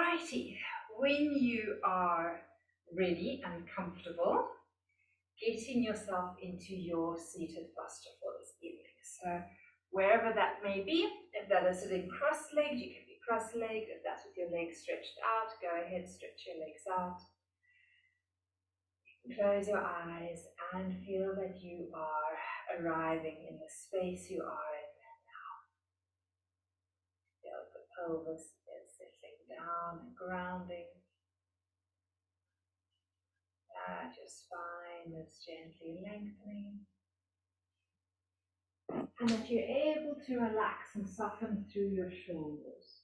Alrighty, when you are ready and comfortable, getting yourself into your seated posture for this evening. So wherever that may be, if that is sitting cross-legged, you can be cross-legged. If that's with your legs stretched out, go ahead, stretch your legs out. Close your eyes and feel that you are arriving in the space you are in now. Feel the pelvis is sitting down and grounding. That your spine is gently lengthening. And that you're able to relax and soften through your shoulders.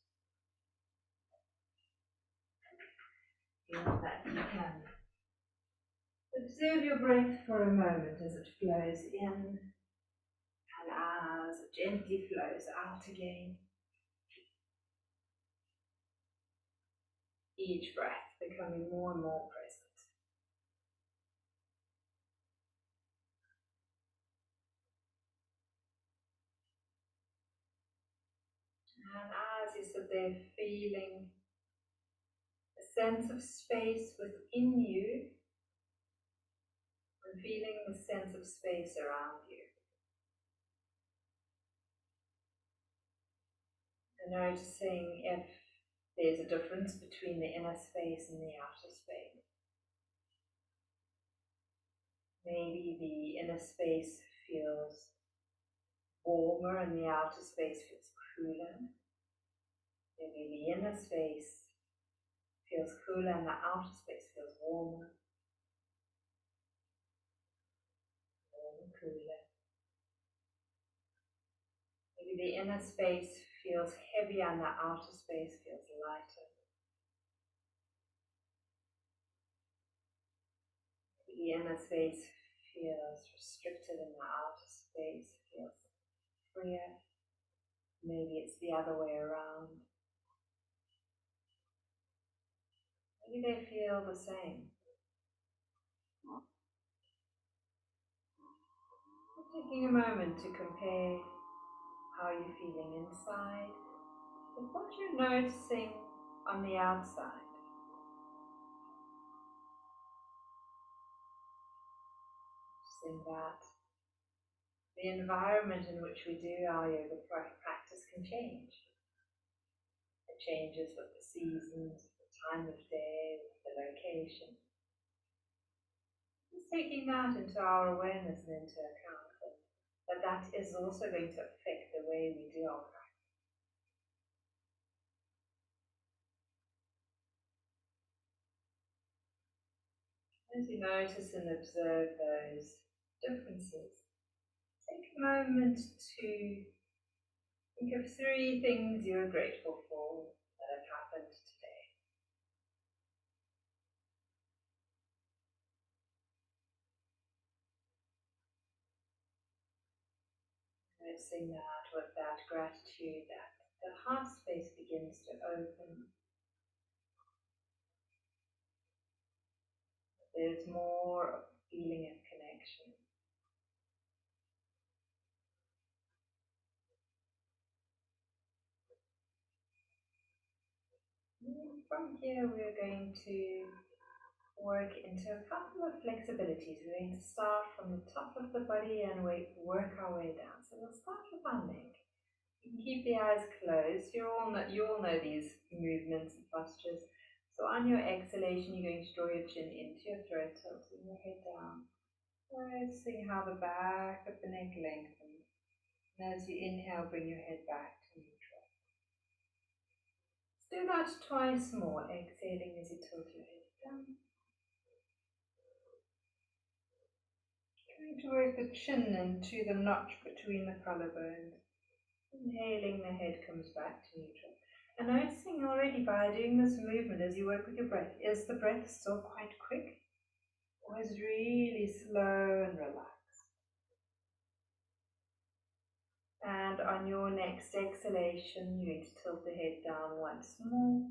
Feel that you can observe your breath for a moment as it flows in and as it gently flows out again. Each breath becoming more and more present. And as you sit there feeling a sense of space within you and feeling the sense of space around you. And noticing if there's a difference between the inner space and the outer space. Maybe the inner space feels warmer and the outer space feels cooler. Maybe the inner space feels cooler and the outer space feels warmer. Warmer, cooler. Maybe the inner space feels heavier and the outer space feels lighter. The inner space feels restricted and the outer space feels freer. Maybe it's the other way around. Maybe they feel the same. Taking a moment to compare how you're feeling inside with what you're noticing on the outside. Noticing that the environment in which we do our yoga practice can change. It changes with the seasons, the time of day, with the location. Just taking that into our awareness and into account, and that is also going to affect the way we do our practice. As you notice and observe those differences, take a moment to think of 3 things you're grateful for that have happened today. Noticing that with that gratitude, that the heart space begins to open. There's more feeling of connection. And from here we're going to work into a couple of flexibilities. We're going to start from the top of the body and work our way down. So we'll start with our neck. You can keep the eyes closed. You all know these movements and postures. So on your exhalation, you're going to draw your chin into your throat, tilting your head down. Noticing how the back of the neck lengthens. And as you inhale, bring your head back to neutral. Let's do that twice more, exhaling as you tilt your head down. Trying to work the chin into the notch between the collarbones. Inhaling, the head comes back to neutral. And noticing already by doing this movement as you work with your breath, is the breath still quite quick? Or is really slow and relaxed? And on your next exhalation, you're going to tilt the head down once more.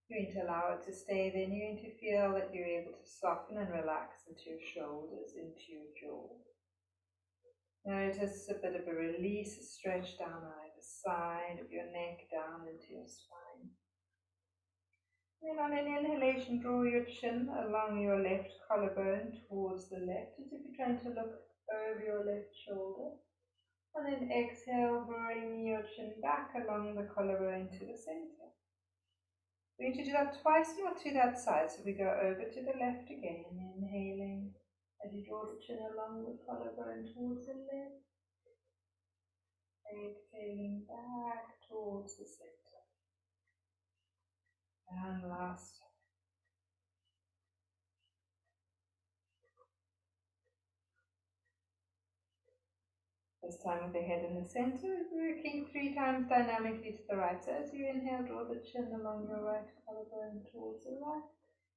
You're going to allow it to stay there, and you're going to feel that you're able to soften and relax into your shoulders, into your jaw. Notice a bit of a release, a stretch down either side of your neck, down into your spine. Then on an inhalation, draw your chin along your left collarbone towards the left, as if you're trying to look over your left shoulder. And then exhale, bring your chin back along the collarbone to the center. We're going to do that twice, not to that side. So we go over to the left again, inhaling as you draw the chin along the collarbone towards the left. Exhaling back towards the center. And last. This time with the head in the center, working 3 times dynamically to the right. So as you inhale, draw the chin along your right collarbone towards the right.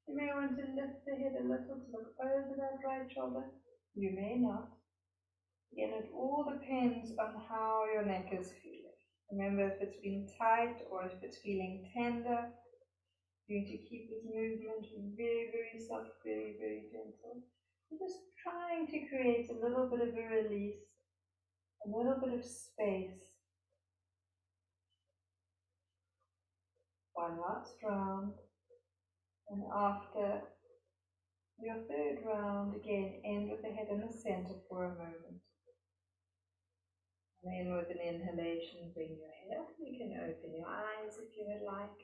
You may want to lift the head a little to look over that right shoulder. You may not. Again, it all depends on how your neck is feeling. Remember, if it's been tight or if it's feeling tender, you need to keep this movement very, very soft, very, very gentle. You're just trying to create a little bit of a release, a little bit of space. One last round, and after your third round, again, end with the head in the center for a moment. And then with an inhalation, bring your head up. You can open your eyes if you would like.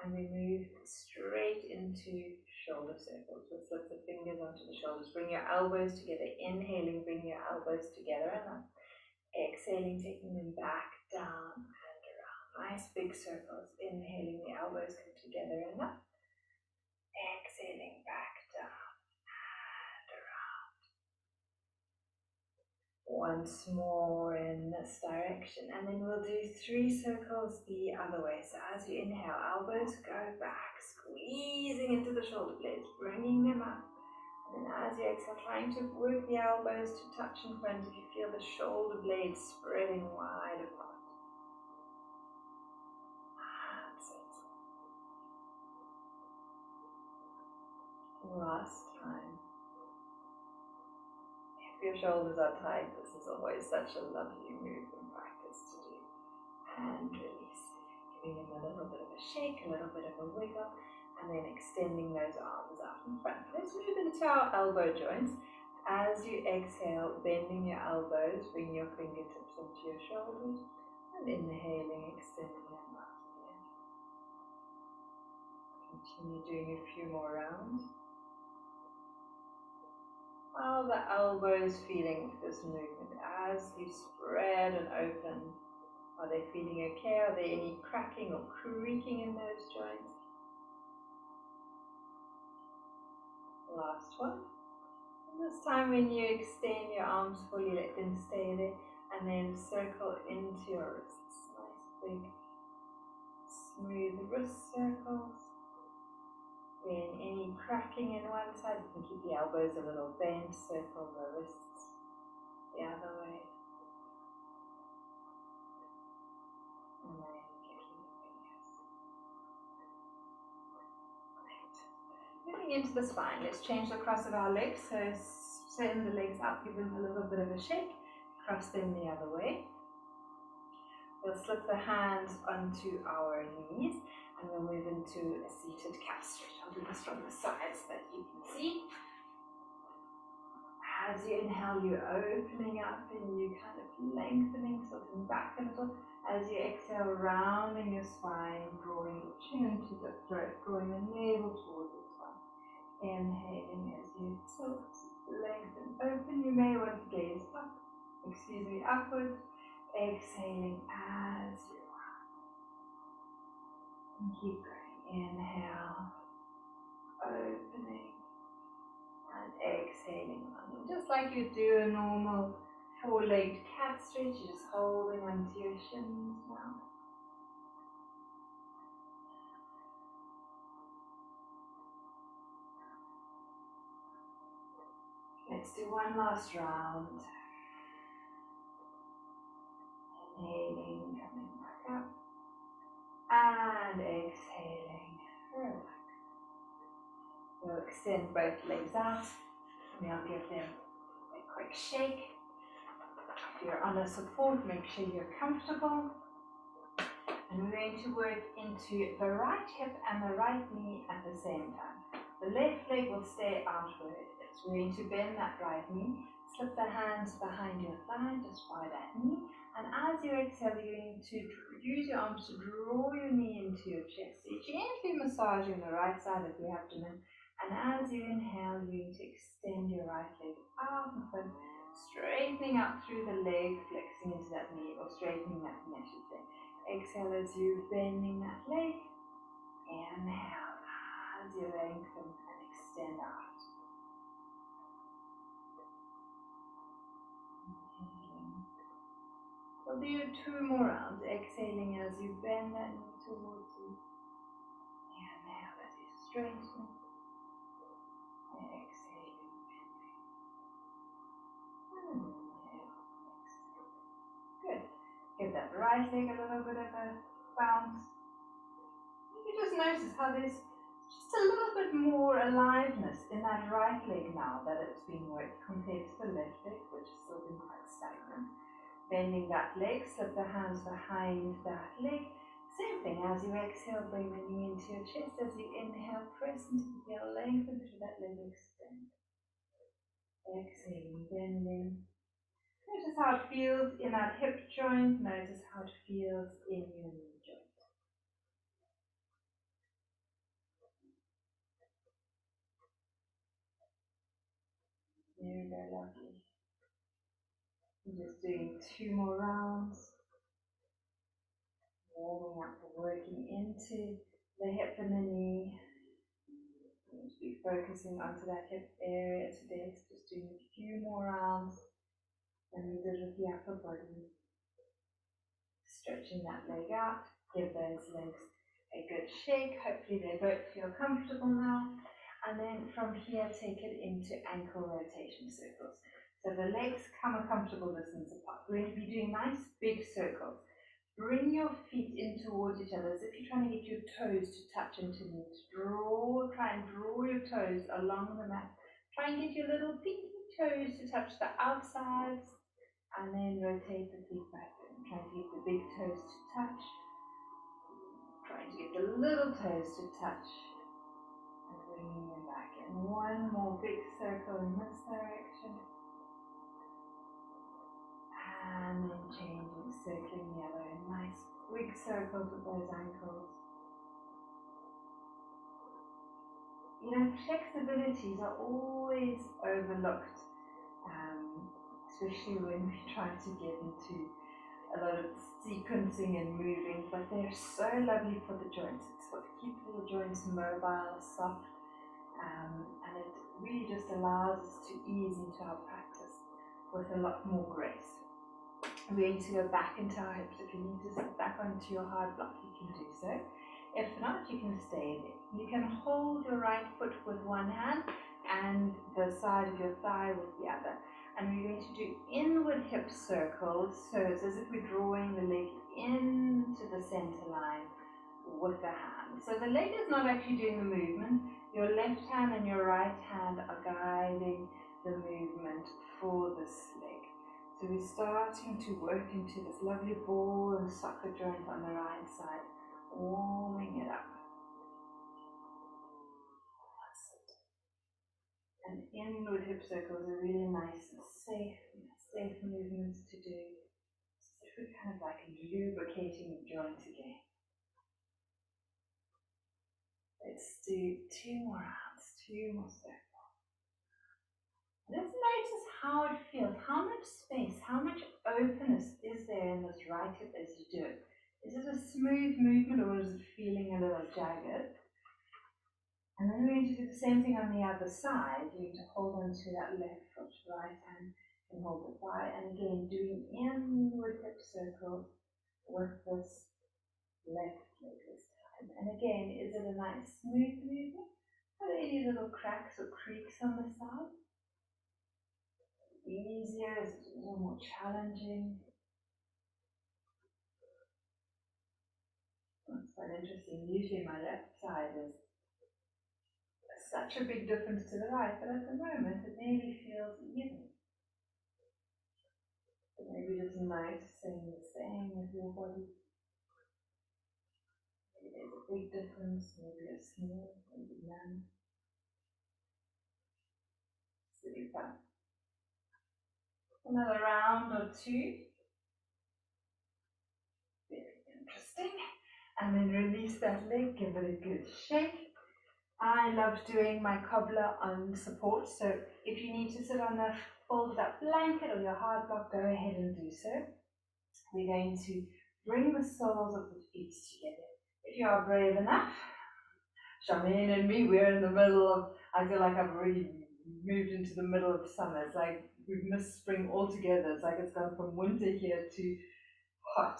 And we move straight into shoulder circles. Let's lift the fingers onto the shoulders. Bring your elbows together. Inhaling, bring your elbows together and up. Exhaling, taking them back, down and around. Nice big circles. Inhaling, the elbows come together and up. Exhaling, back, down and around. Once more in this direction, and then we'll do 3 circles the other way. So as you inhale, elbows go back, squeezing into the shoulder blades, bringing them up. And then as you exhale, trying to work the elbows to touch in front if you feel the shoulder blades spreading wide apart. That's it. Last time. If your shoulders are tight, this is always such a lovely movement practice to do. And release, giving them a little bit of a shake, a little bit of a wiggle, and then extending those arms out in front. Let's move into our elbow joints. As you exhale, bending your elbows, bring your fingertips into your shoulders, and inhaling, extending them out again. Continue doing a few more rounds. How are the elbows feeling with this movement as you spread and open? Are they feeling okay? Are there any cracking or creaking in those joints? Last one. And this time when you extend your arms fully, let them stay there, and then circle into your wrists. Nice big smooth wrist circles. Then any cracking in one side, you can keep the elbows a little bent, circle the wrists the other way. And then kicking the fingers. Right. Moving into the spine, let's change the cross of our legs. So send the legs up, give them a little bit of a shake, cross them the other way. We'll slip the hands onto our knees and we'll move into a seated calf stretch. I'll do this from the side so that you can see. As you inhale, you're opening up and you kind of lengthening, tilting back a little. As you exhale, rounding your spine, drawing your chin to the throat, drawing the navel towards the spine. Inhaling as you tilt, lengthen, open. You may want to gaze up, upwards. Exhaling as you round. And keep going. Inhale, opening, and exhaling. And just like you do a normal 4-legged cat stretch, you're just holding onto your shins now. Let's do one last round. Inhaling, coming back up, and exhaling, relax. We'll extend both legs out, and we'll give them a quick shake. If you're on a support, make sure you're comfortable. And we're going to work into the right hip and the right knee at the same time. The left leg will stay outward. So we're going to bend that right knee, slip the hands behind your thigh just by that knee. And as you exhale, you're going to use your arms to draw your knee into your chest. So you're gently massaging the right side of your abdomen. And as you inhale, you're going to extend your right leg out and front, straightening out through the leg, flexing into that knee, or straightening that knee, I should say. Exhale as you're bending that leg. Inhale as you lengthen and extend out. We'll do 2 more rounds, exhaling as you bend that knee towards you. Inhale as you straighten. Exhaling, bending. And inhale, exhale. Good. Give that right leg a little bit of a bounce. You just notice how there's just a little bit more aliveness in that right leg now that it's been worked compared to the left leg, which has still been quite stagnant. Bending that leg, slip the hands behind that leg. Same thing, as you exhale, bring the knee into your chest. As you inhale, press into the heel, lengthen through that leg, extend. Exhaling, bending. Notice how it feels in that hip joint. Notice how it feels in your knee joint. There we go, lovely. Just doing 2 more rounds. Warming up, working into the hip and the knee. Going to be focusing onto that hip area today. So just doing a few more rounds than we did with the upper body. Stretching that leg out. Give those legs a good shake. Hopefully they both feel comfortable now. And then from here, take it into ankle rotation circles. So the legs come a comfortable distance apart. We're going to be doing nice big circles. Bring your feet in towards each other as if you're trying to get your toes to touch into the knees. Try and draw your toes along the mat. Try and get your little pinky toes to touch the outsides, and then rotate the feet back in. Trying to get the big toes to touch. Trying to get the little toes to touch. And bringing them back in. One more big circle in this direction. And then changing, circling the other in nice big circles with those ankles. You know, flexibilities are always overlooked, especially when we try to get into a lot of sequencing and moving, but they're so lovely for the joints. It's what keeps the joints mobile, soft, and it really just allows us to ease into our practice with a lot more grace. We're going to go back into our hips. If you need to sit back onto your hard block, you can do so. If not, you can stay there. You can hold your right foot with one hand and the side of your thigh with the other. And we're going to do inward hip circles. So it's as if we're drawing the leg into the center line with the hand. So the leg is not actually doing the movement. Your left hand and your right hand are guiding the movement for this leg. So we're starting to work into this lovely ball and socket joint on the right side, warming it up. That's it. And inward hip circles are really nice and safe movements to do. So we're kind of like lubricating the joint again. Let's do 2 more rounds, 2 more circles. Let's notice how it feels, how much space, how much openness is there in this right hip as you do it. Is it a smooth movement or is it feeling a little jagged? And then we're going to do the same thing on the other side. You're going to hold on to that left foot, right hand, and hold the thigh. And again, doing inward hip circles with this left leg this time. And again, is it a nice smooth movement? Are there any little cracks or creaks on the side? Easier, is it a little more challenging? That's quite interesting. Usually my left side is such a big difference to the right, but at the moment it maybe feels even. But maybe just noticing the same with your body. big difference, maybe a small, maybe none. Super. Another round or two. Very interesting. And then release that leg, give it a good shake. I love doing my cobbler on support, so if you need to sit on the folded up blanket or your hard block, go ahead and do so. We're going to bring the soles of the feet together. If you are brave enough, Charmaine and me, we're in the middle of, I feel like I've already moved into the middle of summer. It's like we've missed spring altogether. It's like it's gone from winter here to hot.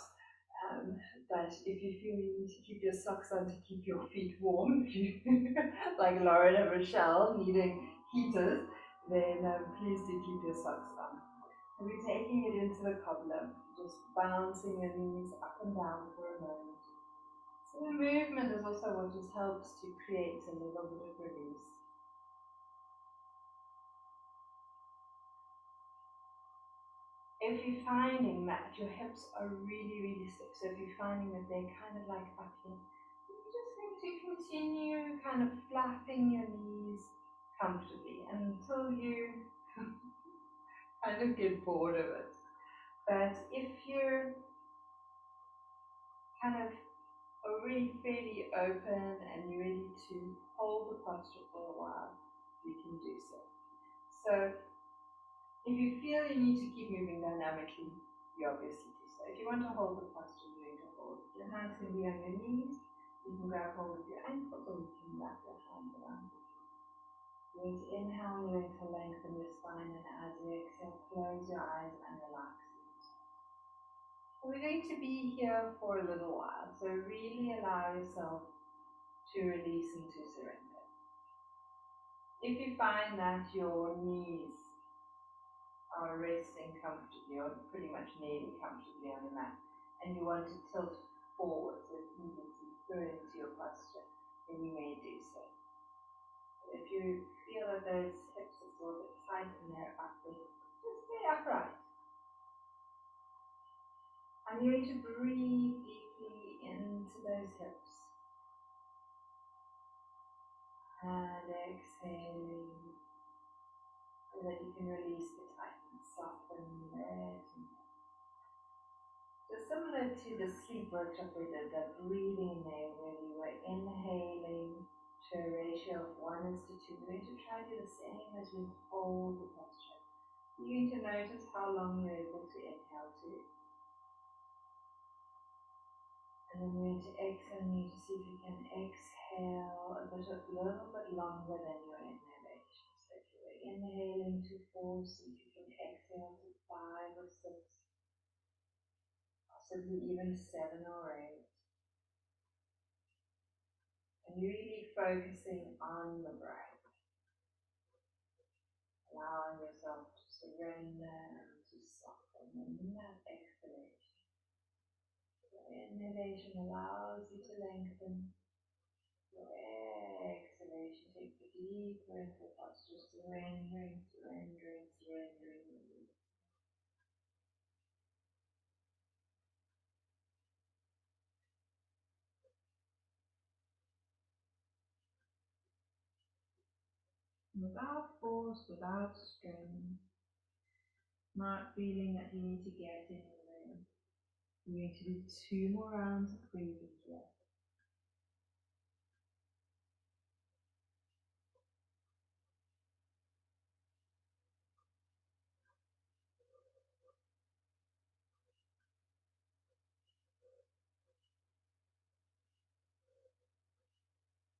But if you feel you need to keep your socks on to keep your feet warm, if you, like Lauren and Rochelle needing heaters, then please do keep your socks on. So we're taking it into the cobbler, just bouncing your knees up and down for a moment. So the movement is also what just helps to create a little bit of release. If you're finding that your hips are really, really stiff, so if you're finding that they're kind of like up here, you're just going to continue kind of flapping your knees comfortably until you kind of get bored of it. But if you're kind of already fairly open and you're ready to hold the posture for a while, you can do so. So if you feel you need to keep moving dynamically, you obviously do so. If you want to hold the posture, you're going to hold. Your hands can be on your knees, you can grab hold of your ankles, or you can wrap your hands around it. You're going to inhale, you're going to lengthen your spine, and as you exhale, close your eyes and relax it. We're going to be here for a little while, so really allow yourself to release and to surrender. If you find that your knees are resting comfortably or pretty much nearly comfortably on the mat and you want to tilt forward so it's easy to go into your posture, then you may do so. But if you feel that those hips are sort of tight and they're up, just stay upright. I'm going to breathe deeply into those hips and exhaling so that you can release the tightness, soften it. So similar to the sleep workshop we did, that breathing there where we were inhaling to a ratio of 1:2, we're going to try to do the same as we hold the posture. You're going to notice how long you're able to inhale to. And then we're going to exhale, and you to see if you can exhale a little bit longer than your inhalation. So if you're inhaling to 4, see if you can exhale to 5 or 6. Possibly even 7 or 8. And really focusing on the breath. Allowing yourself to surrender and to soften in that exhalation. Your inhalation allows you to lengthen. Your exhalation takes a deep breath of posture, surrendering, surrendering, surrendering. Without force, without strain, not feeling that you need to get anywhere. We're going to do 2 more rounds of breathing here.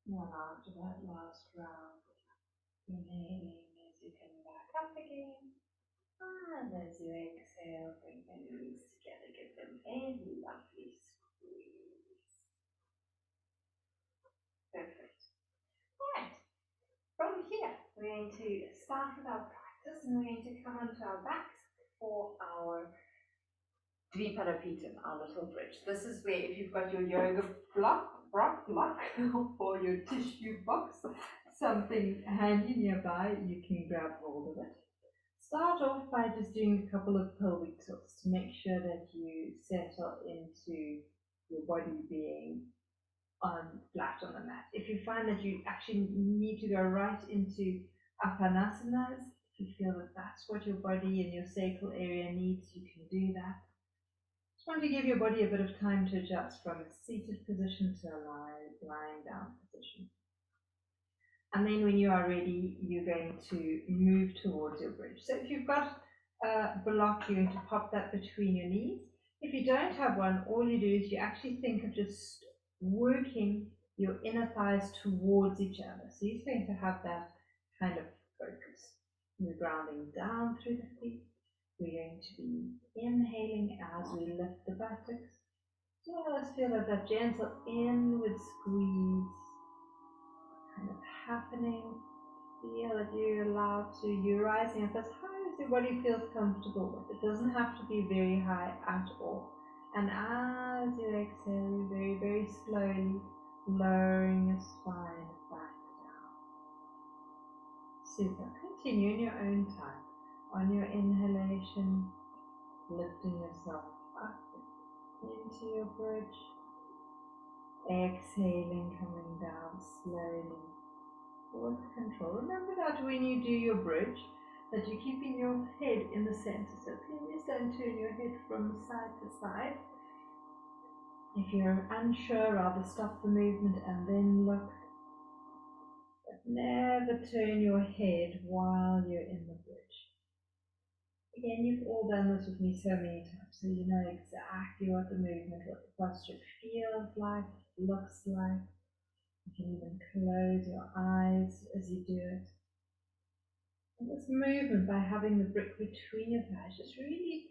And after that last round, inhaling as you come back up again. And as you exhale, bring your knees together, give them a lovely squeeze. Perfect. Alright, from here, we're going to start with our practice and we're going to come onto our backs for our Dvipadapitam, our little bridge. This is where if you've got your yoga block or your tissue box, something handy nearby, you can grab hold of it. Start off by just doing a couple of pelvic tilts to make sure that you settle into your body being flat on the mat. If you find that you actually need to go right into apanasanas, if you feel that that's what your body and your sacral area needs, you can do that. Just want to give your body a bit of time to adjust from a seated position to a lying down position. And then when you are ready, you're going to move towards your bridge. So if you've got a block, you're going to pop that between your knees. If you don't have one, all you do is you actually think of just working your inner thighs towards each other. So you're going to have that kind of focus. We're grounding down through the feet. We're going to be inhaling as we lift the buttocks. Just feel that gentle inward squeeze kind of happening. Feel that you're allowed to, you're rising up as high as your body feels comfortable with. It doesn't have to be very high at all. And as you exhale, you're very, very slowly lowering your spine back down. Super. Continue in your own time. On your inhalation, lifting yourself up into your bridge. Exhaling, coming down slowly with control. Remember that when you do your bridge, that you're keeping your head in the center. So please don't turn your head from side to side. If you're unsure, rather stop the movement and then look. But never turn your head while you're in the bridge. Again, you've all done this with me so many times, so you know exactly what the movement, what the posture feels like, looks like. You can even close your eyes as you do it. And this movement, by having the brick between your thighs, just really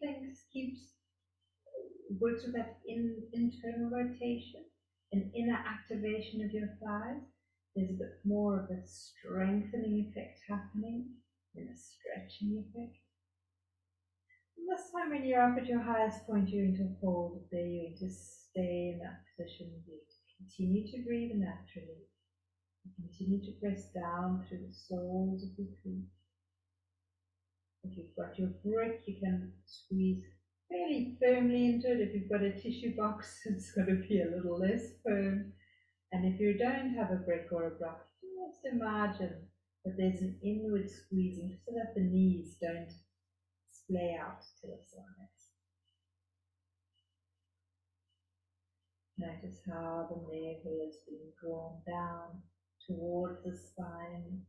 works with that internal rotation and inner activation of your thighs. There's a bit more of a strengthening effect happening than a stretching effect. And this time when you're up at your highest point, you're going to hold it there, you're going to stay in that position, you're going to continue to breathe naturally. Continue to press down through the soles of your feet. If you've got your brick, you can squeeze fairly firmly into it. If you've got a tissue box, it's going to be a little less firm. And if you don't have a brick or a block, just imagine that there's an inward squeezing so that the knees don't splay out to the sides. Notice how the navel is being drawn down towards the spine.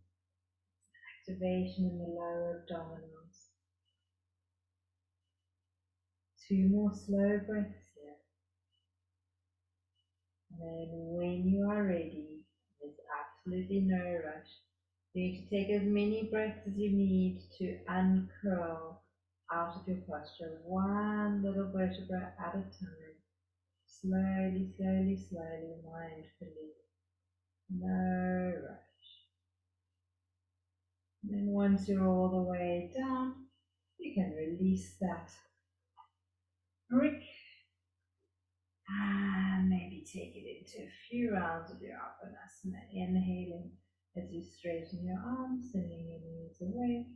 Activation in the lower abdominals. 2 more slow breaths here. And then when you are ready, there's absolutely no rush. You need to take as many breaths as you need to uncurl out of your posture, one little vertebra at a time. Slowly, slowly, slowly, mindfully. No rush. And then once you're all the way down, you can release that brick and maybe take it into a few rounds of your Apanasana, inhaling as you straighten your arms, sending your knees away.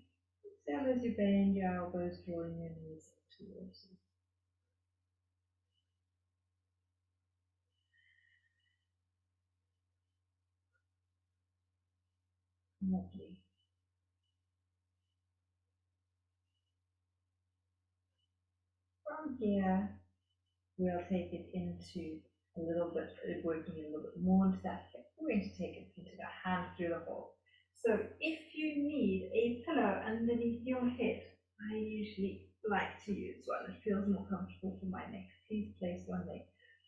Exhale as you bend your elbows, drawing your knees towards you. Lovely. From here, we'll take it into a little bit, working a little bit more into that hip. We're going to take it into the hand through the hole. So if you need a pillow underneath your head, I usually like to use one. It feels more comfortable for my neck. Please place one leg.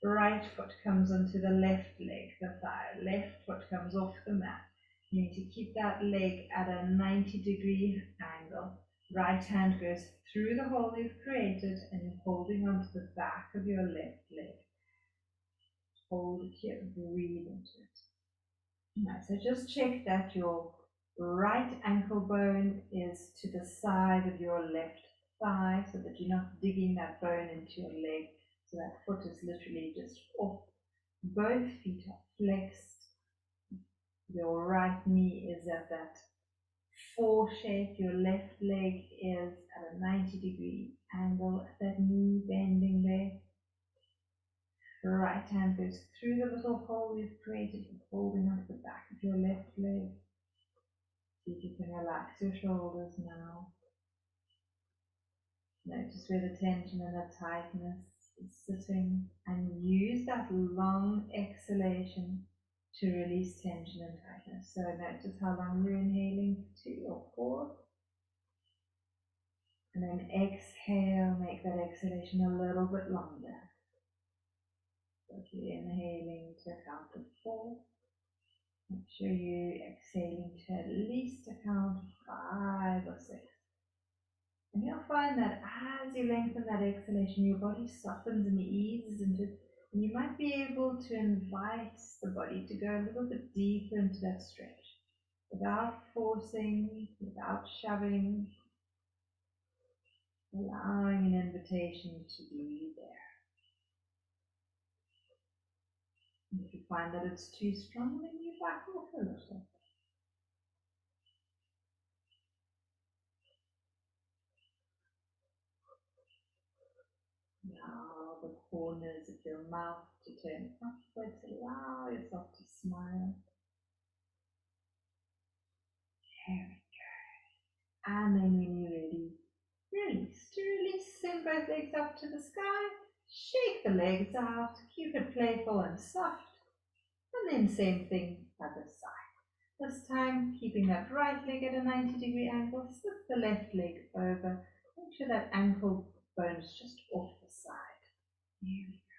Right foot comes onto the left leg, the thigh. Left foot comes off the mat. You need to keep that leg at a 90-degree angle. Right hand goes through the hole you've created and you're holding onto the back of your left leg. Hold it here, breathe into it. Right, so just check that your right ankle bone is to the side of your left thigh so that you're not digging that bone into your leg. So that foot is literally just off. Both feet are flexed. Your right knee is at that 4 shape. Your left leg is at a 90-degree angle, that knee bending there. The right hand goes through the little hole we've created, holding onto the back of your left leg. See if you can relax your shoulders now. Notice where the tension and the tightness is sitting, and use that long exhalation to release tension and tightness. So notice how long you're inhaling, 2 or 4. And then exhale, make that exhalation a little bit longer. So if you're inhaling to a count of 4, make sure you're exhaling to at least a count of 5 or 6. And you'll find that as you lengthen that exhalation, your body softens and eases into it. And you might be able to invite the body to go a little bit deeper into that stretch without forcing, without shoving, allowing an invitation to be there. And if you find that it's too strong, then you back off a little. Allow the corners of your mouth to turn upwards. Allow yourself to smile. There we go. And then when you're ready, release. To release, send both legs up to the sky. Shake the legs out. Keep it playful and soft. And then same thing, other side. This time, keeping that right leg at a 90-degree angle. Slip the left leg over. Make sure that ankle bone is just off the side. There we go.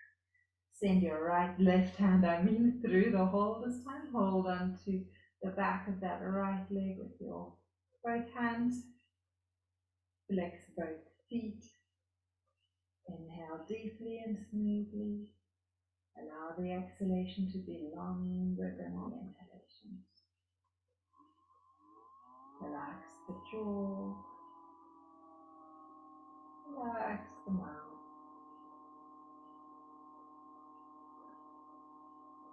Send your left hand, through the hole this time. Hold on to the back of that right leg with your both hands. Flex both feet. Inhale deeply and smoothly. Allow the exhalation to be longer than the inhalations. Relax the jaw. Relax the mouth.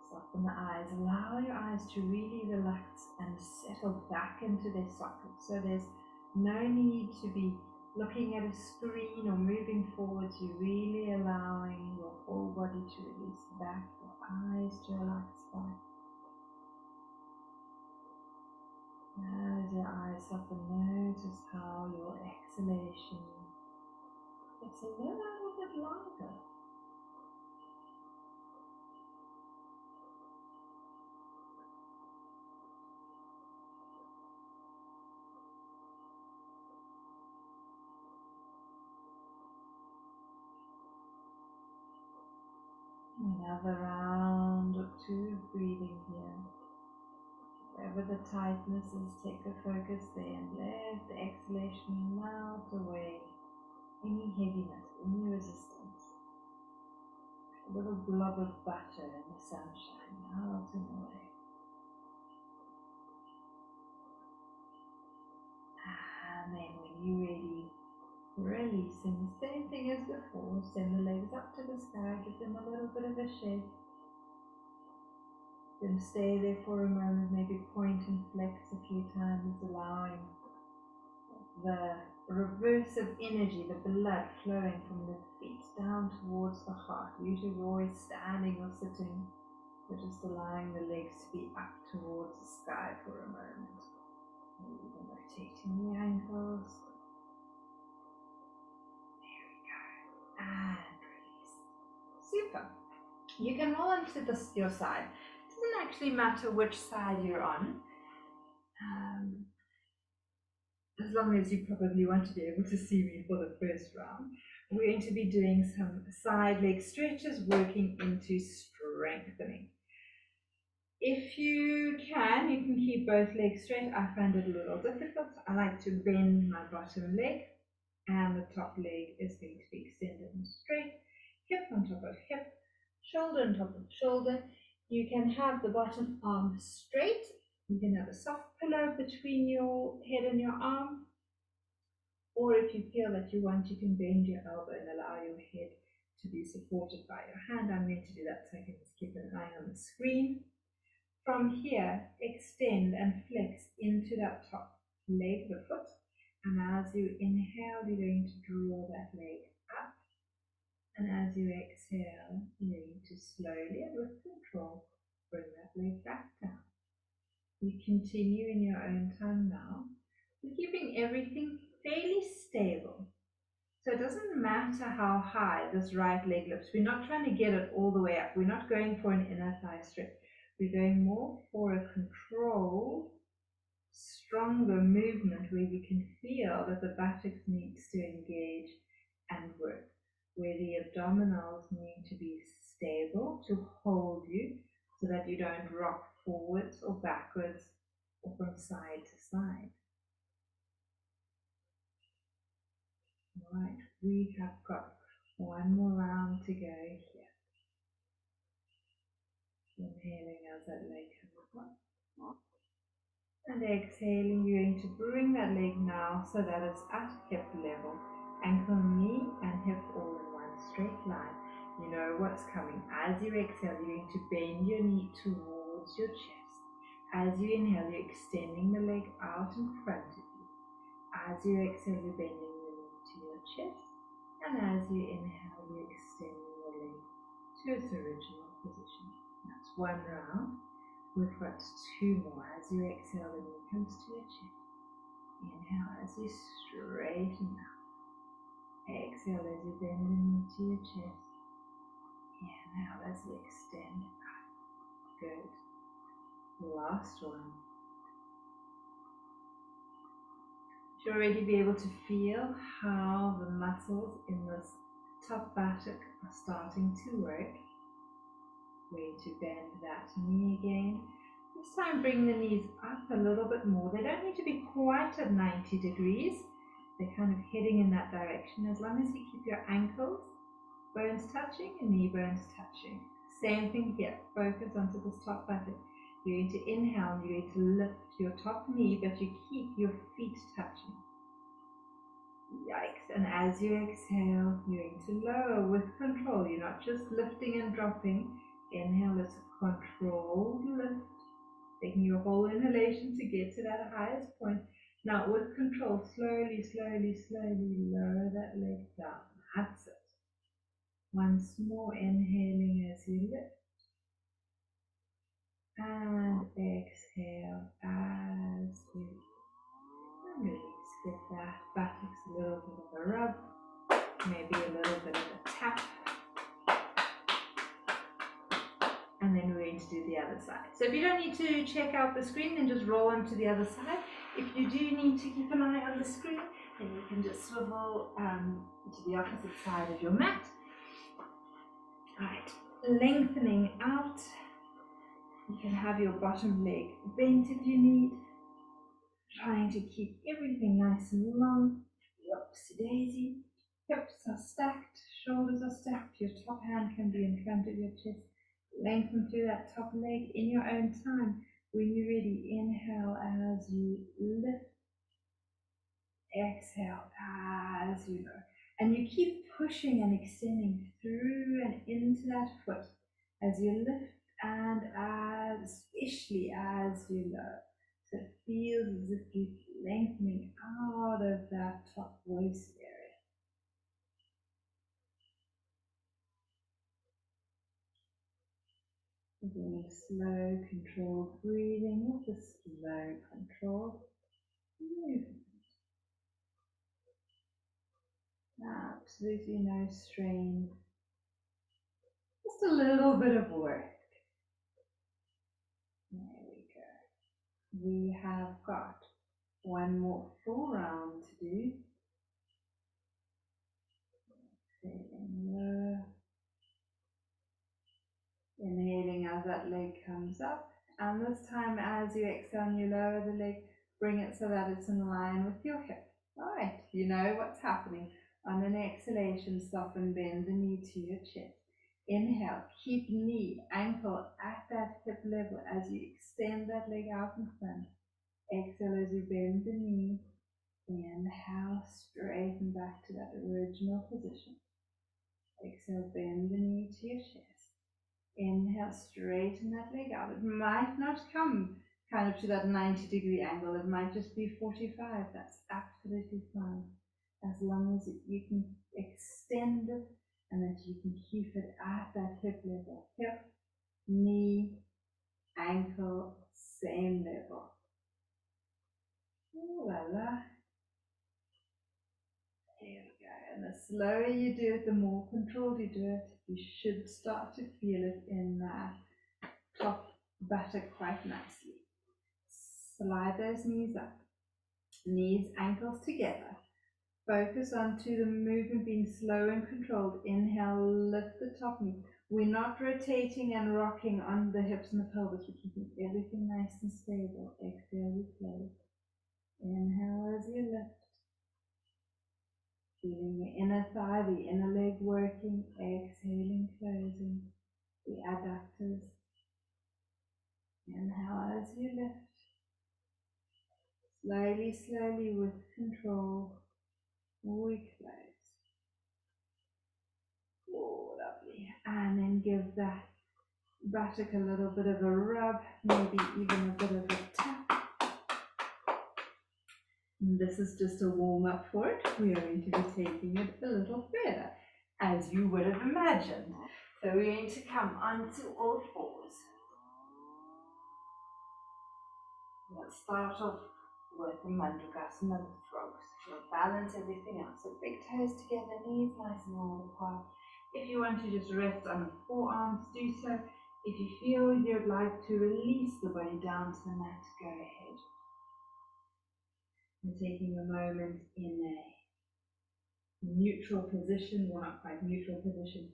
Soften the eyes. Allow your eyes to really relax and settle back into their sockets. So there's no need to be looking at a screen or moving forwards. You're really allowing your whole body to release back, your eyes to relax back. As your eyes soften, notice how your exhalation gets a little bit longer. Another round or 2 of breathing here. Wherever the tightness is, take the focus there and let the exhalation melt away any heaviness, any resistance. A little blob of butter in the sunshine melting away. And then when you're ready, releasing, same thing as before. Send the legs up to the sky, give them a little bit of a shake. Then stay there for a moment, maybe point and flex a few times, allowing the reverse of energy, the blood flowing from the feet down towards the heart. Usually we're always standing or sitting, but just allowing the legs to be up towards the sky for a moment. Maybe even rotating the ankles. There we go. And release. Super. You can roll onto your side. It doesn't actually matter which side you're on. As long as you probably want to be able to see me for the first round. We're going to be doing some side leg stretches, working into strengthening. If you can keep both legs straight. I find it a little difficult. I like to bend my bottom leg, and the top leg is going to be extended and straight. Hip on top of hip, shoulder on top of shoulder. You can have the bottom arm straight. You can have a soft pillow between your head and your arm. Or if you feel that you want, you can bend your elbow and allow your head to be supported by your hand. I'm going to do that so I can just keep an eye on the screen. From here, extend and flex into that top leg, the foot. And as you inhale, you're going to draw that leg up. And as you exhale, you need to slowly and with control bring that leg back down. You continue in your own time now. We're keeping everything fairly stable. So it doesn't matter how high this right leg lifts. We're not trying to get it all the way up. We're not going for an inner thigh stretch. We're going more for a controlled, stronger movement where you can feel that the buttocks needs to engage and work, where the abdominals need to be stable to hold you so that you don't rock forwards or backwards or from side to side. Right, we have got one more round to go here. Inhaling as that leg comes up. And exhaling, you're going to bring that leg now so that it's at hip level. Ankle, knee, and hip all in one straight line. You know what's coming. As you exhale, you're going to bend your knee towards your chest. As you inhale, you're extending the leg out in front of you. As you exhale, you're bending your knee to your chest. And as you inhale, you're extending the leg to its original position. That's one round. We've got two more. As you exhale, the knee comes to your chest. Inhale as you straighten out. Exhale as you bend the knee to your chest. Inhale as you extend out. Good. Last one. You'll already be able to feel how the muscles in this top buttock are starting to work. Way to bend that knee again. This time bring the knees up a little bit more. They don't need to be quite at 90 degrees. They're kind of heading in that direction. As long as you keep your ankles, bones touching and knee bones touching. Same thing here. Focus onto this top buttock. You're going to inhale and you're going to lift your top knee, but you keep your feet touching. Yikes. And as you exhale, you're going to lower with control. You're not just lifting and dropping. Inhale, it's a controlled lift. Taking your whole inhalation to get to that highest point. Now with control, slowly, slowly, slowly lower that leg down. That's it. Once more, inhaling as you lift. And exhale as you release. Give that buttocks a little bit of a rub. Maybe a little bit of a tap. And then we're going to do the other side. So if you don't need to check out the screen, then just roll on to the other side. If you do need to keep an eye on the screen, then you can just swivel to the opposite side of your mat. Alright, lengthening out. You can have your bottom leg bent if you need. Trying to keep everything nice and long. Whoopsie daisy. Hips are stacked, shoulders are stacked. Your top hand can be in front of your chest. Lengthen through that top leg in your own time. When you're ready, inhale as you lift. Exhale as you go. And you keep pushing and extending through and into that foot as you lift and especially as you lower. So it feels as if you're lengthening out of that top waist area. Again, slow, controlled breathing with a slow, controlled movement. Absolutely no strain. Just a little bit of work. There we go. We have got one more full round to do. Feeling low. Inhaling as that leg comes up. And this time as you exhale, you lower the leg, bring it so that it's in line with your hip. Alright, you know what's happening. On an exhalation, soften, bend the knee to your chest. Inhale, keep knee, ankle at that hip level as you extend that leg out in front. Exhale as you bend the knee. Inhale, straighten back to that original position. Exhale, bend the knee to your chest. Inhale, straighten that leg out. It might not come kind of to that 90-degree angle. It might just be 45. That's absolutely fine. As long as you can extend it and that you can keep it at that hip level. Hip, knee, ankle, same level. Voila. There we go. And the slower you do it, the more controlled you do it. You should start to feel it in that top buttock quite nicely. Slide those knees up. Knees, ankles together. Focus onto the movement being slow and controlled. Inhale, lift the top knee. We're not rotating and rocking on the hips and the pelvis. We're keeping everything nice and stable. Exhale, we close. Inhale as you lift. Feeling the inner thigh, the inner leg working. Exhaling, closing. The adductors. Inhale as you lift. Slowly, slowly with control. We close. Oh, lovely. And then give that buttock a little bit of a rub, maybe even a bit of a tap. And this is just a warm up for it. We are going to be taking it a little further, as you would have imagined. So we're going to come onto all fours. Let's start off with the Parigasana, the frogs. We'll balance everything else. So big toes together, knees nice and wide apart. If you want to just rest on the forearms, do so. If you feel you'd like to release the body down to the mat, go ahead. And taking a moment in a neutral position, well not quite neutral position,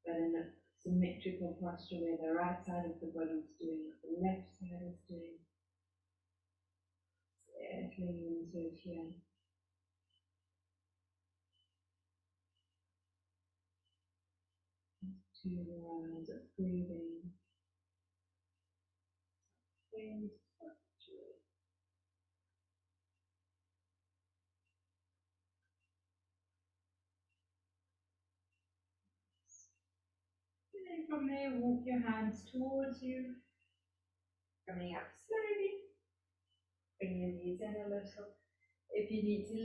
but in a symmetrical posture where the right side of the body is doing what the left side is doing. Settling into it here. 2 rounds of breathing. Feeling from there, walk your hands towards you, coming up slowly. Bring your knees in a little. If you need to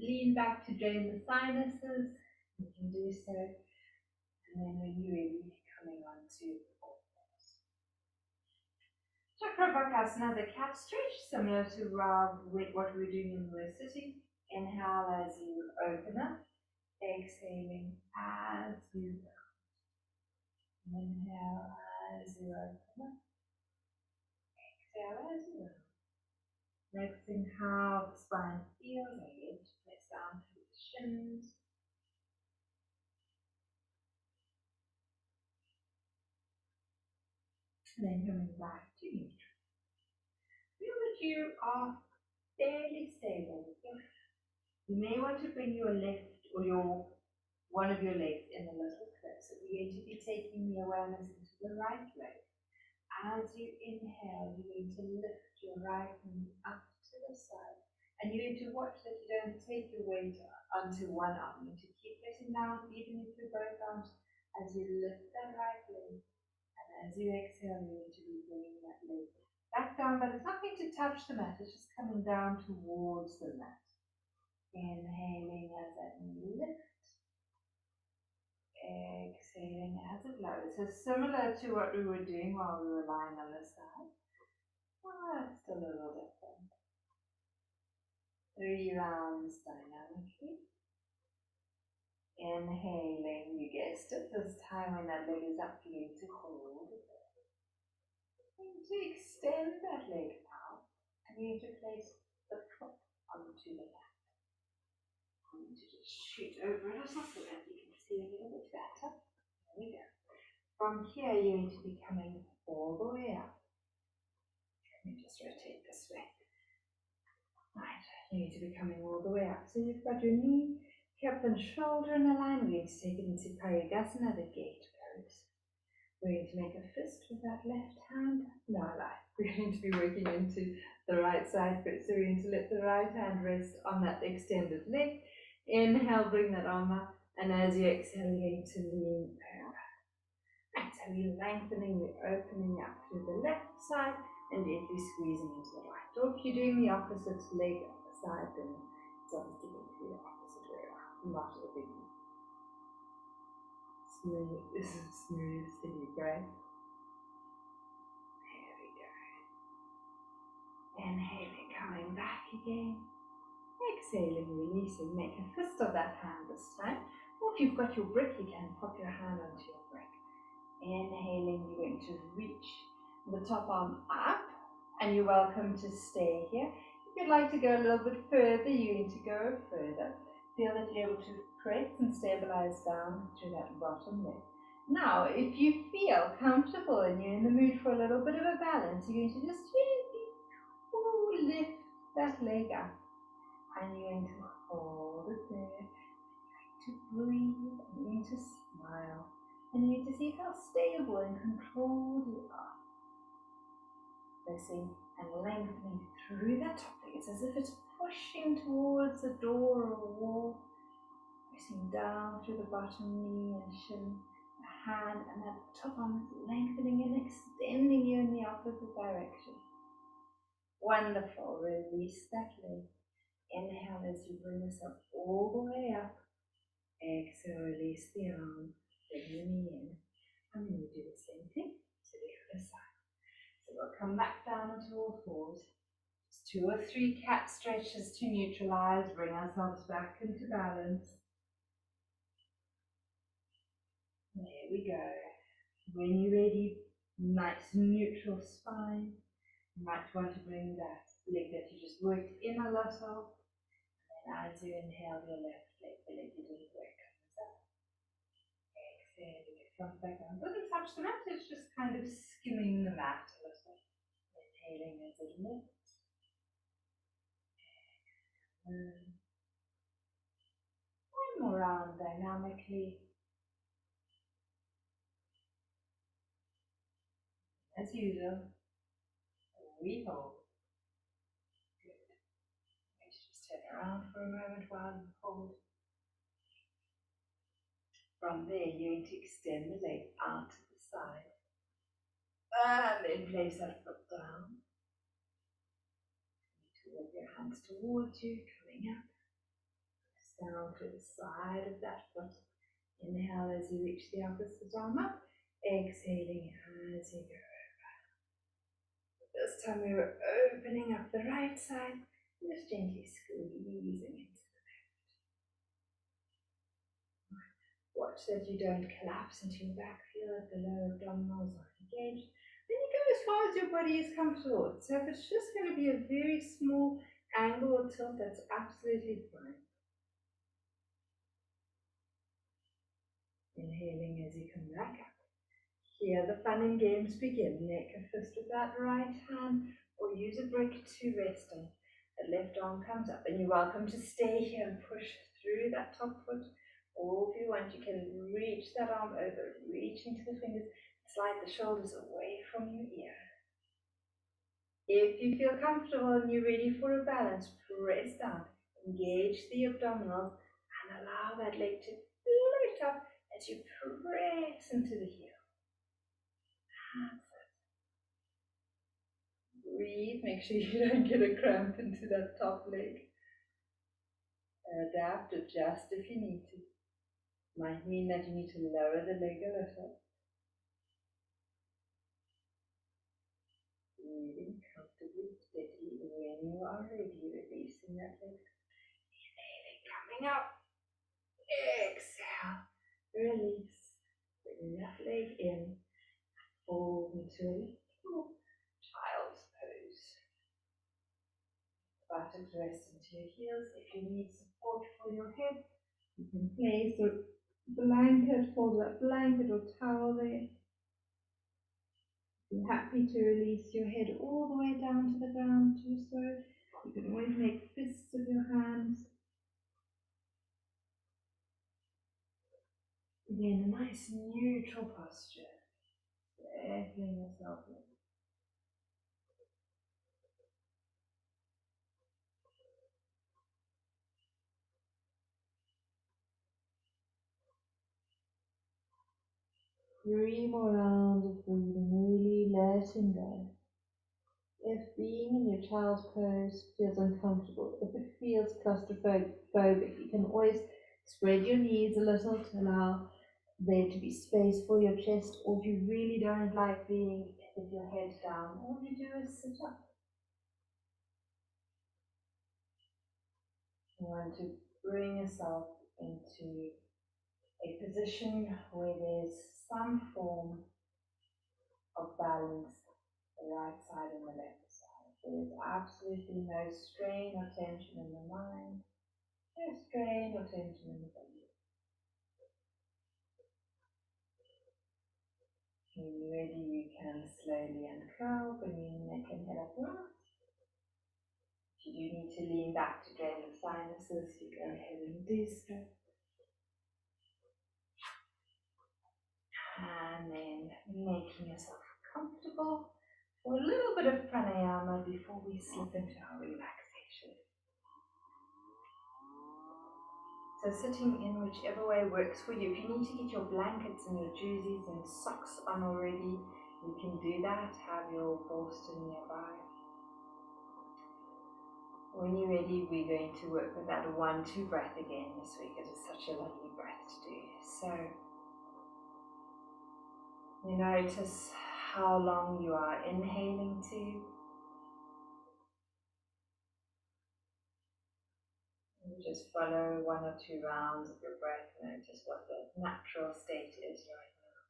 lean back to drain the sinuses, you can do so. And then when you're ready, coming on to Parigasana, the cat stretch, similar to what we were doing when we were sitting. Inhale as you open up, exhaling as you inhale as you open up, exhale as you open. Noticing how the spine feels, I begin to press down through the shins. And then coming back to neutral. Feel that you are fairly stable. You may want to bring your left or one of your legs in a little closer. We're going to be taking the awareness into the right leg. As you inhale, you're going to lift your right knee up to the side. And you're going to watch that you don't take your weight onto one arm. You need to keep getting down, even if you're both arms, as you lift that right leg. And as you exhale, you're going to be bringing that leg back down, but it's not going to touch the mat, it's just coming down towards the mat. Inhaling as that knee lifts. Exhaling as it lowers. So similar to what we were doing while we were lying on the side. Just a little different. 3 rounds dynamically. Inhaling, you guessed it, this time when that leg is up, you're going to hold it. And to extend that leg out, and you need to place the foot onto the mat. I'm going to just shoot over it so that you can see a little bit better. There we go. From here, you're going to be coming all the way up. Let me just rotate this way. Right, you need to be coming all the way up. So you've got your knee, hip and shoulder in a line. We're going to take it into Parigasana, the gate pose. We're going to make a fist with that left hand. No, we're going to be working into the right side first. So we're going to let the right hand rest on that extended leg. Inhale, bring that arm up. And as you exhale, you're going to lean over. And so we're lengthening, we're opening up through the left side and gently squeezing into the right. Or if you're doing the opposite leg side, then it's obviously going to be the opposite way around. Not a biggie. This is smooth, steady breath. There we go. Inhaling, coming back again. Exhaling, releasing. Make a fist of that hand this time. Or if you've got your brick, you can pop your hand onto your brick. Inhaling, you're going to reach the top arm up, and you're welcome to stay here. If you'd like to go a little bit further, you're going to go further. Feel that you're able to press and stabilize down to that bottom leg. Now, if you feel comfortable and you're in the mood for a little bit of a balance, you're going to just gently lift that leg up, and you're going to hold it there. To breathe, and you're going to smile, and you need to see how stable and controlled you are. Pressing and lengthening through that top leg. It's as if it's pushing towards a door or a wall. Pressing down through the bottom knee and shin, the hand, and that top arm is lengthening and extending you in the opposite direction. Wonderful. Release that leg. Inhale as you bring yourself all the way up. Exhale, release the arm, bring the knee in. And then we do the same thing to the other side. So we'll come back down onto all fours. Just 2 or 3 cat stretches to neutralize, bring ourselves back into balance. There we go. When you're ready, nice neutral spine. You might want to bring that leg that you just worked in a little. And then as you inhale your left leg, the leg you didn't work comes up. Exhale, it comes back down. Doesn't touch the mat, it's just kind of skimming the mat a little. Inhaling as it lifts. One more round dynamically. As usual, we hold. Good. Let's just turn around for a moment while you hold. From there, you're going to extend the leg out to the side. And then place that foot down. With your hands towards you, coming up. Press down to the side of that foot. Inhale as you reach the opposite arm up. Exhaling as you go over. This time we were opening up the right side. Just gently squeezing into the left. Watch that you don't collapse into your back. Feel that the lower abdominals are engaged. Then you go as far as your body is comfortable. So if it's just going to be a very small angle or tilt, that's absolutely fine. Inhaling as you come back up. Here the fun and games begin. Make a fist with that right hand, or use a brick to rest on. The left arm comes up, and you're welcome to stay here and push through that top foot. Or if you want, you can reach that arm over, reach into the fingers, slide the shoulders away from your ear. If you feel comfortable and you're ready for a balance, press down, engage the abdominals, and allow that leg to float up as you press into the heel. That's it. Breathe, make sure you don't get a cramp into that top leg. Adapt, adjust if you need to. Might mean that you need to lower the leg a little. Breathing comfortably, steadily. When you are ready, releasing that leg. Inhaling, coming up. Exhale, release. Bring that leg in. Fold into a little child's pose. Buttocks rest into your heels. If you need support for your head, you can place a blanket, fold that blanket or towel there. If you're happy to release your head all the way down to the ground, do so. You can always make fists of your hands. Again, a nice neutral posture. Settling yourself in. Three more rounds of breathing, really letting go. If being in your child's pose feels uncomfortable, if it feels claustrophobic, you can always spread your knees a little to allow there to be space for your chest, or if you really don't like being with your head down, all you do is sit up. You want to bring yourself into a position where there's some form of balance, the right side and the left side. There's absolutely no strain or tension in the mind, no strain or tension in the body. When you're ready, you can slowly uncurl, bring your neck and head up. If you do need to lean back to drain the sinuses, you go ahead and do so. And then making yourself comfortable for a little bit of pranayama before we slip into our relaxation. So sitting in whichever way works for you. If you need to get your blankets and your jerseys and socks on already, you can do that. Have your bolster nearby. When you're ready, we're going to work with that 1-2 breath again this week. It is such a lovely breath to do. So you notice how long you are inhaling to. You just follow 1 or 2 rounds of your breath. Notice what the natural state is right now.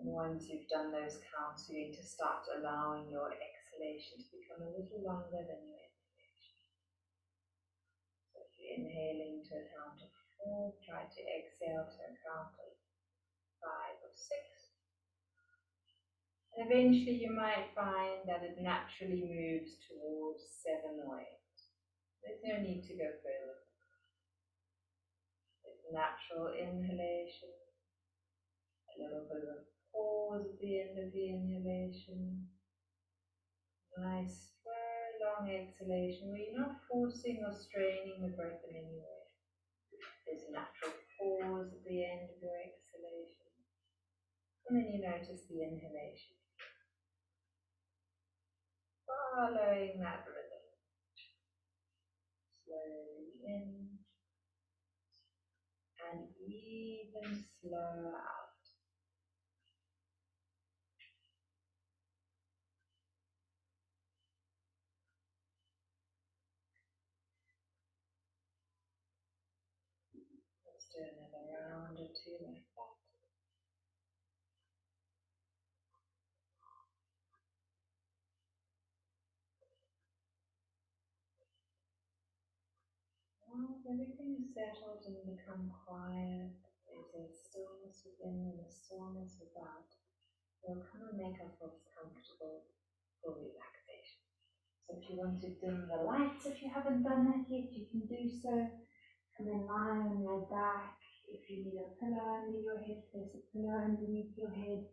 And once you've done those counts, you're going to start allowing your exhalation to become a little longer than your inhalation. So if you're inhaling to a count of 4, try to exhale to a count of 5 or 6. And eventually you might find that it naturally moves towards 7 or 8. There's no need to go further. It's natural inhalation, a little bit of a pause at the end of the inhalation, nice slow long exhalation where you're not forcing or straining the breath in any way. There's a natural pause at the end of your exhalation, and then you notice the inhalation. Following that rhythm, slowly in and even slower out. Let's do another round or 2 like that. Once everything is settled and become quiet, there's a stillness within and a stillness without. We'll come and make ourselves comfortable for relaxation. So if you want to dim the lights, if you haven't done that yet, you can do so. Come and lie on your back. If you need a pillow under your head, place a pillow underneath your head.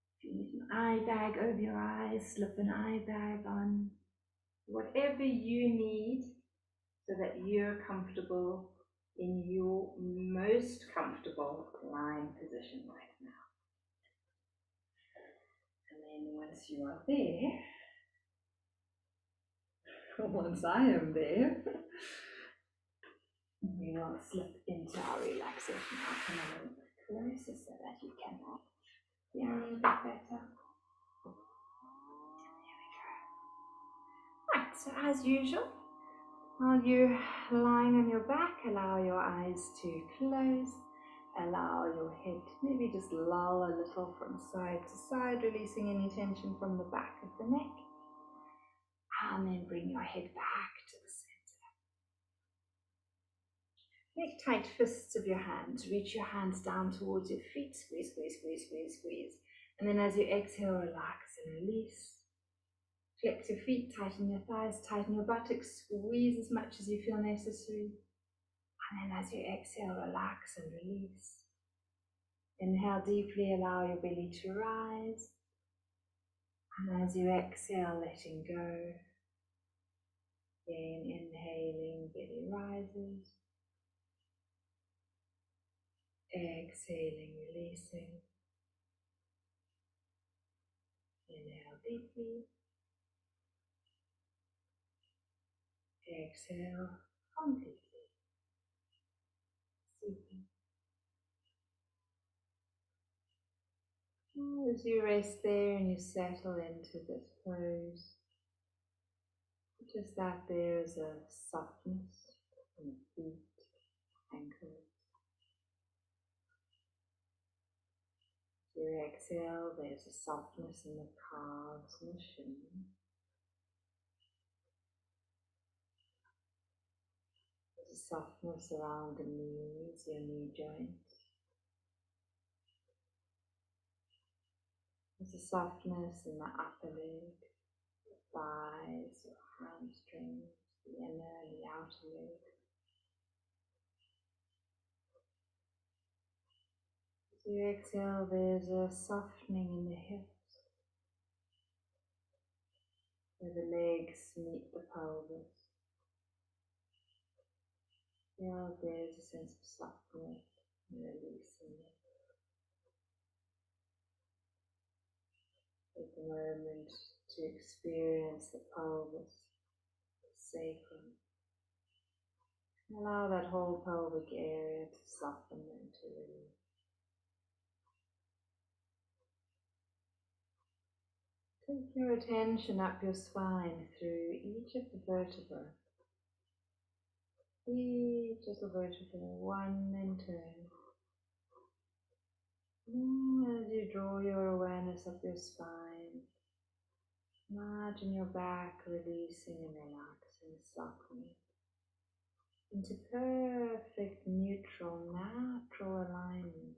If you need an eye bag over your eyes, slip an eye bag on. Whatever you need so that you're comfortable in your most comfortable lying position right now. And then once you are there, once I am there, we will slip into our relaxation. I'll come a little bit closer so that you can hear a little bit better. There we go. Right, so as usual, while you're lying on your back, allow your eyes to close. Allow your head to maybe just loll a little from side to side, releasing any tension from the back of the neck. And then bring your head back to the center. Make tight fists of your hands. Reach your hands down towards your feet. Squeeze, squeeze, squeeze, squeeze, squeeze. And then as you exhale, relax and release. Flex your feet, tighten your thighs, tighten your buttocks. Squeeze as much as you feel necessary. And then as you exhale, relax and release. Inhale deeply, allow your belly to rise. And as you exhale, letting go. Again, inhaling, belly rises. Exhaling, releasing. Inhale deeply. Exhale. completely. Super. As you rest there and you settle into this pose, just that there is a softness in the feet, ankles. As you exhale, there's a softness in the calves and the shin. There's a softness around the knees, your knee joints. There's a softness in the upper leg, the thighs, your hamstrings, the inner and the outer leg. As you exhale, there's a softening in the hips, where the legs meet the pelvis. Feel there's a sense of softness and releasing it. Take a moment to experience the pelvis, the sacrum. Allow that whole pelvic area to soften and to release. Take your attention up your spine through each of the vertebrae. Each little vertebra, one in turn. As you draw your awareness up your spine, imagine your back releasing and relaxing, softening into perfect, neutral, natural alignment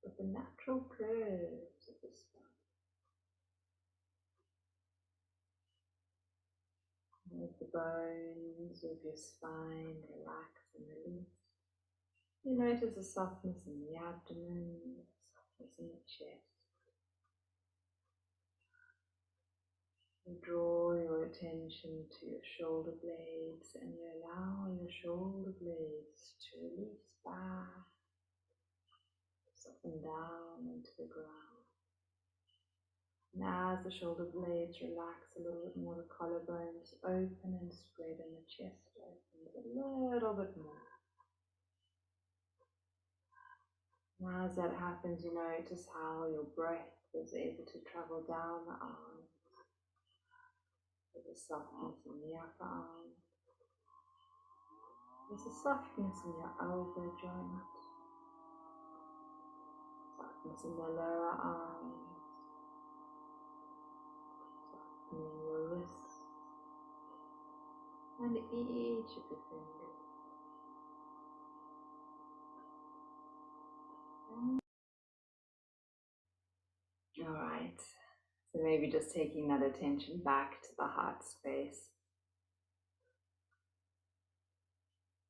with the natural curves of the spine. As the bones of your spine relax and release, you notice a softness in the abdomen, softness in the chest. You draw your attention to your shoulder blades and you allow your shoulder blades to release back, soften down into the ground. And as the shoulder blades relax a little bit more, the collarbones open and spread and the chest opens a little bit more. And as that happens, you notice how your breath is able to travel down the arms. There's a softness in the upper arm. There's a softness in your elbow joint. Softness in the lower arms. Softening your wrists. And each of the fingers. Alright. So maybe just taking that attention back to the heart space.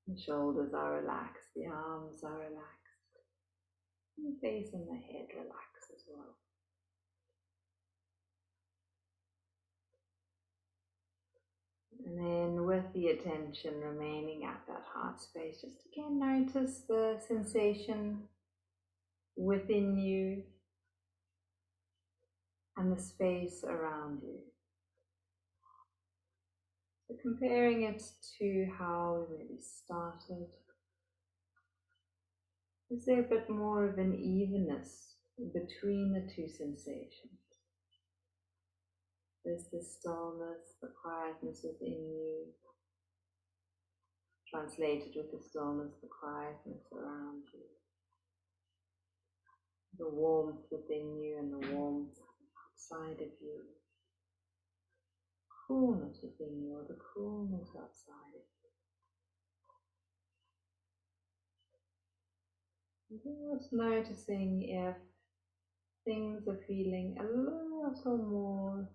The shoulders are relaxed, the arms are relaxed, and the face and the head relax as well. And then with the attention remaining at that heart space, just again notice the sensation within you and the space around you. So comparing it to how we really started. Is there a bit more of an evenness between the two sensations? There's the stillness, the quietness within you, translated with the stillness, the quietness around you. The warmth within you and the warmth outside of you. Coolness within you or the coolness outside of you. And just noticing if things are feeling a little more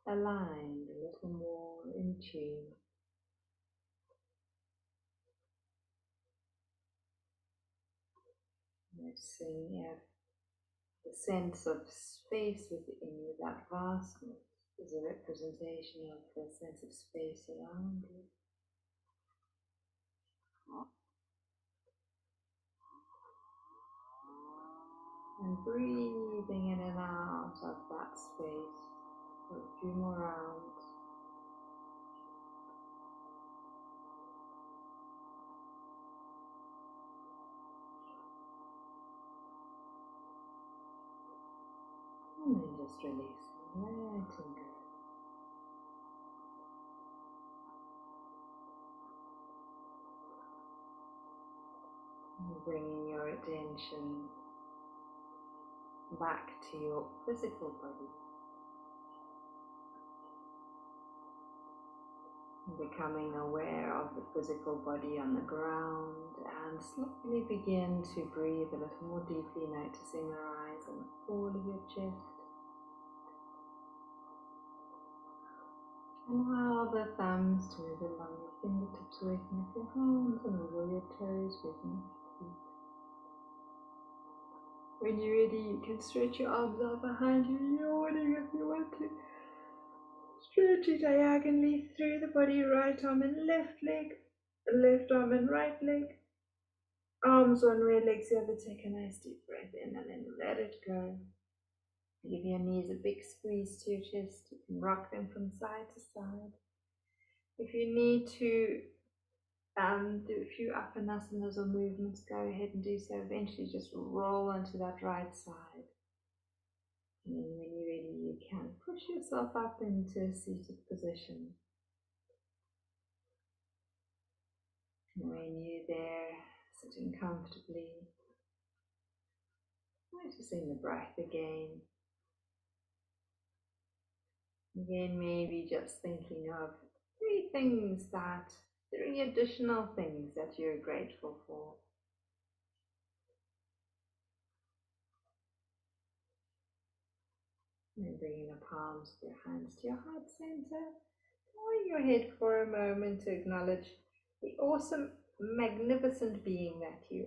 aligned, a little more in tune. Noticing if the sense of space within you, that vastness, is a representation of the sense of space around you. And breathing in and out of that space for a few more rounds. And then just releasing, letting go. And bringing your attention back to your physical body. Becoming aware of the physical body on the ground, and slowly begin to breathe a little more deeply, noticing the rise and the fall of your chest. Allow the thumbs to move along your fingertips, waking up your hands, and wiggle your toes, waking up your feet. When you're ready, you can stretch your arms out behind you, yawning if you want to. Stretching diagonally through the body, right arm and left leg, left arm and right leg. Arms on right, legs the other. Take a nice deep breath in and then let it go. Give your knees a big squeeze to your chest. You can rock them from side to side. If you need to do a few asanas or movements, go ahead and do so. Eventually just roll onto that right side. And then when you're ready, you can push yourself up into a seated position. And when you're there, sitting comfortably, noticing the breath again. Again, maybe just thinking of three additional things that you're grateful for. And bringing the palms of your hands to your heart center. Bowing your head for a moment to acknowledge the awesome, magnificent being that you